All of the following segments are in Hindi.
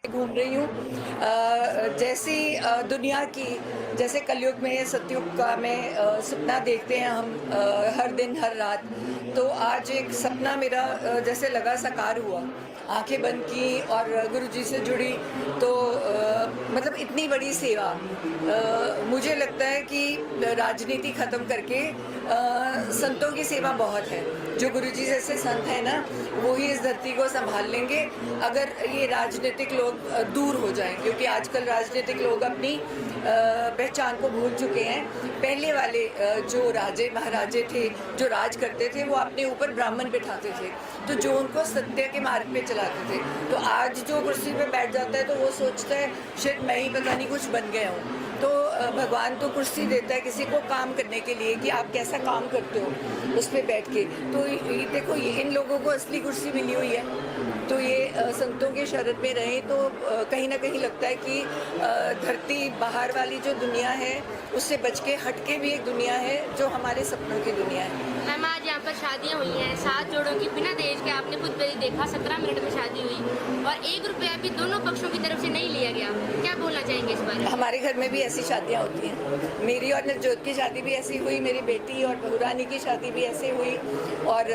घूम रही हूँ। जैसी दुनिया की जैसे कलयुग में सतयुग का में सपना देखते हैं हम हर दिन हर रात। तो आज एक सपना मेरा जैसे लगा साकार हुआ। आंखें बंद की और गुरुजी से जुड़ी तो मतलब इतनी बड़ी सेवा। मुझे लगता है कि राजनीति ख़त्म करके संतों की सेवा बहुत है। जो गुरुजी जैसे संत हैं ना, वो ही इस धरती को संभाल लेंगे अगर ये राजनीतिक लोग दूर हो जाएं, क्योंकि आजकल राजनीतिक लोग अपनी पहचान को भूल चुके हैं। पहले वाले जो राजे महाराजे थे, जो राज करते थे, वो अपने ऊपर ब्राह्मण बिठाते थे, तो जो उनको सत्य के मार्ग पे चलाते थे। तो आज जो कुर्सी पे बैठ जाता है तो वो सोचता है शायद मैं ही पता नहीं कुछ बन गया हूँ। तो भगवान तो कुर्सी देता है किसी को काम करने के लिए कि आप कैसा काम करते हो उस पर बैठ के। तो ये देखो, ये इन लोगों को असली कुर्सी मिली हुई है। तो ये संतों के शरण में रहें तो कहीं ना कहीं लगता है कि धरती बाहर वाली जो दुनिया है उससे बच के हट के भी एक दुनिया है जो हमारे सपनों की दुनिया है। मैम, आज यहाँ पर शादियाँ हुई हैं 7 जोड़ों की बिना दहेज के। आपने खुद भी देखा 17 मिनट में शादी हुई और 1 रुपया भी दोनों पक्षों की तरफ से नहीं लिया गया। क्या बोलना चाहेंगे इस बारे में? हमारे घर में भी ऐसी शादियाँ होती हैं। मेरी और नवजोत की शादी भी ऐसी हुई, मेरी बेटी और बहुरानी की शादी भी ऐसे हुई। और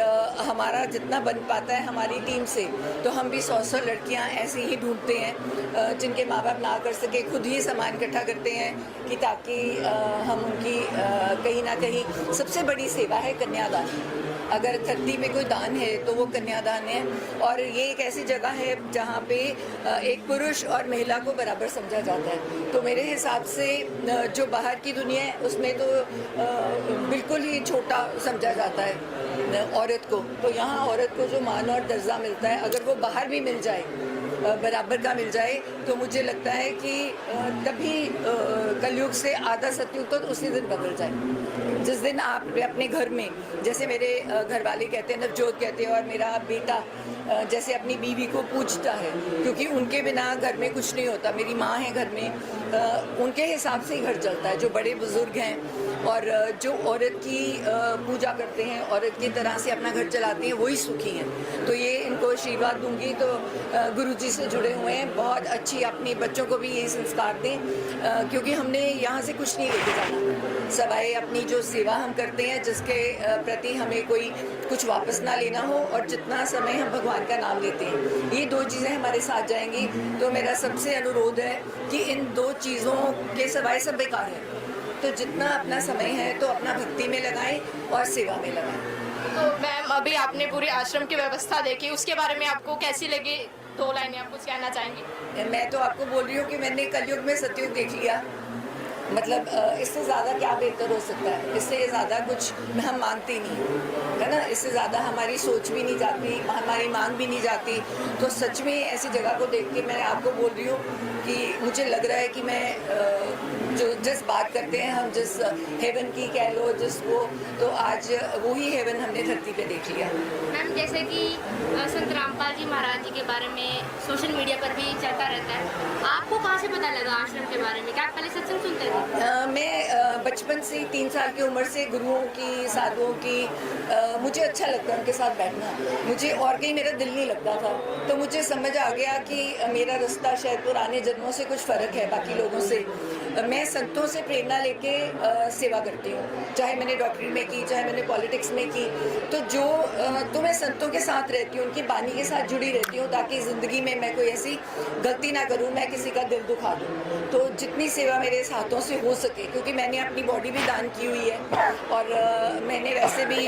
हमारा जितना बन पाता है हमारी टीम से, तो हम भी 100 लड़कियां ऐसे ही ढूंढते हैं जिनके माँ बाप ना कर सके, खुद ही सामान इकट्ठा करते हैं कि ताकि हम उनकी कहीं ना कहीं सबसे बड़ी सेवा है कन्यादान। अगर धरती में कोई दान है तो वो कन्यादान है। और ये एक ऐसी जगह है जहाँ पे एक पुरुष और महिला को बराबर समझा जाता है। तो मेरे हिसाब से जो बाहर की दुनिया है उसमें तो बिल्कुल ही छोटा समझा जाता है औरत को। तो यहाँ औरत को जो मान और दर्जा मिलता है, अगर वो बाहर भी मिल जाए, बराबर का मिल जाए, तो मुझे लगता है कि तभी कलयुग से आधा सतयुग तो उसी दिन बदल जाए। जिस दिन आप अपने घर में, जैसे मेरे घर वाले कहते हैं, नवजोत कहते हैं, और मेरा बेटा जैसे अपनी बीवी को पूजता है, क्योंकि उनके बिना घर में कुछ नहीं होता। मेरी माँ है घर में, उनके हिसाब से ही घर चलता है। जो बड़े बुजुर्ग हैं और जो औरत की पूजा करते हैं, औरत की तरह से अपना घर चलाते हैं, वही सुखी हैं। तो ये इनको आशीर्वाद दूंगी। तो गुरुजी से जुड़े हुए हैं, बहुत अच्छी अपने बच्चों को भी ये संस्कार दें, क्योंकि हमने यहाँ से कुछ नहीं लेके जाना, सवाए अपनी जो सेवा हम करते हैं, जिसके प्रति हमें कोई कुछ वापस ना लेना हो, और जितना समय हम भगवान का नाम लेते हैं, ये 2 चीज़ें हमारे साथ जाएंगी। तो मेरा सबसे अनुरोध है कि इन 2 चीज़ों के सवाए सब बेकार है। तो जितना अपना समय है तो अपना भक्ति में लगाएं और सेवा में लगाएं। तो मैम, अभी आपने पूरे आश्रम की व्यवस्था देखी, उसके बारे में आपको कैसी लगी? 2 लाइनें आप कुछ कहना चाहेंगी? मैं तो आपको बोल रही हूँ कि मैंने कलयुग में सतयुग देख लिया। मतलब इससे ज़्यादा क्या बेहतर हो सकता है? इससे ज़्यादा कुछ हम मांगते नहीं, है ना। इससे ज़्यादा हमारी सोच भी नहीं जाती, हमारी मांग भी नहीं जाती। तो सच में ऐसी जगह को देख के मैं आपको बोल रही हूँ कि मुझे लग रहा है कि मैं जो जिस बात करते हैं हम, जिस हेवन की कह लो, जिसको, तो आज वही हेवन हमने धरती पे देख लिया। मैम, जैसे कि संत रामपाल जी महाराज जी के बारे में सोशल मीडिया पर भी चलता रहता है, आपको कहाँ से पता लगा आश्रम के बारे में? क्या आप पहले सत्संग सुनते थे? मैं बचपन से 3 साल की उम्र से गुरुओं की, साधुओं की, मुझे अच्छा लगता है उनके साथ बैठना। मुझे और कहीं मेरा दिल नहीं लगता था। तो मुझे समझ आ गया कि मेरा रास्ता शायद पुराने जन्मों से कुछ फ़र्क है बाकी लोगों से। मैं संतों से प्रेरणा लेके सेवा करती हूँ, चाहे मैंने डॉक्टरी में की, चाहे मैंने पॉलिटिक्स में की। तो मैं संतों के साथ रहती हूँ, उनकी बानी के साथ जुड़ी रहती हूँ, ताकि ज़िंदगी में मैं कोई ऐसी गलती ना करूँ, मैं किसी का दिल दुखा दूँ। तो जितनी सेवा मेरे हाथों से हो सके, क्योंकि मैंने अपनी बॉडी भी दान की हुई है, और मैंने वैसे भी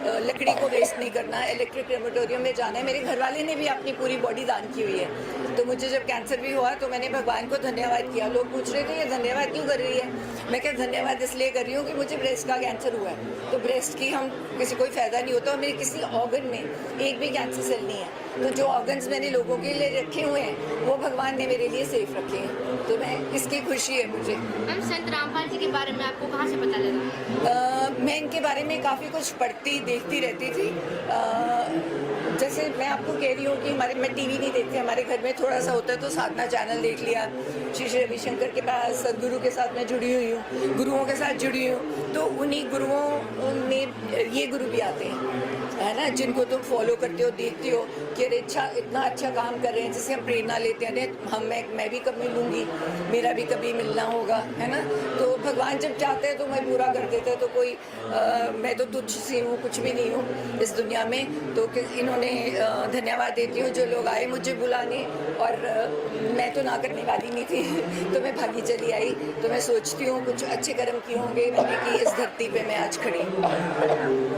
लकड़ी को वेस्ट नहीं करना, इलेक्ट्रिक क्रेमेटोरियम में जाना है। मेरे घर वाले ने भी अपनी पूरी बॉडी दान की हुई है। तो मुझे जब कैंसर भी हुआ तो मैंने भगवान को धन्यवाद किया। लोग पूछ रहे थे ये धन्यवाद क्यों कर रही है? मैं क्या धन्यवाद इसलिए कर रही हूँ कि मुझे ब्रेस्ट का कैंसर हुआ है। तो ब्रेस्ट की हम किसी कोई फ़ायदा नहीं होता, और मेरे किसी ऑर्गन में एक भी कैंसर सेल नहीं है। तो जो ऑर्गन्स मैंने लोगों के लिए रखे हुए हैं, वो भगवान ने मेरे लिए सेफ रखे हैं। तो मैं इसकी खुशी है मुझे। मैम, संत रामपाल जी के बारे में आपको कहाँ से पता लगा? मैं इनके बारे में काफ़ी कुछ पढ़ती देखती रहती थी। जैसे मैं आपको कह रही हूँ कि मैं टीवी नहीं देखती, हमारे घर में थोड़ा सा होता है तो साधना चैनल देख लिया। श्री रविशंकर के पास सदगुरु के साथ मैं जुड़ी हुई हूँ, गुरुओं के साथ जुड़ी हूँ। तो उन्हीं गुरुओं में ये गुरु भी आते हैं, है ना, जिनको तुम फॉलो करते हो, देखते हो कि अरे अच्छा, इतना अच्छा काम कर रहे हैं, जिससे हम प्रेरणा लेते हैं, मैं भी कब मिलूंगी, मेरा भी कभी मिलना होगा, है ना। तो भगवान जब चाहते हैं तो मैं पूरा कर देते हैं, तो कोई मैं तो तुच्छ सी हूँ, कुछ भी नहीं हूँ इस दुनिया में। तो इन्होंने धन्यवाद देती हूँ जो लोग आए मुझे बुलाने, और मैं तो ना करने वाली नहीं थी तो मैं भागी चली आई। तो मैं सोचती हूँ कुछ अच्छे कर्म किए होंगे मैंने कि इस धरती पे मैं आज खड़ी हूँ।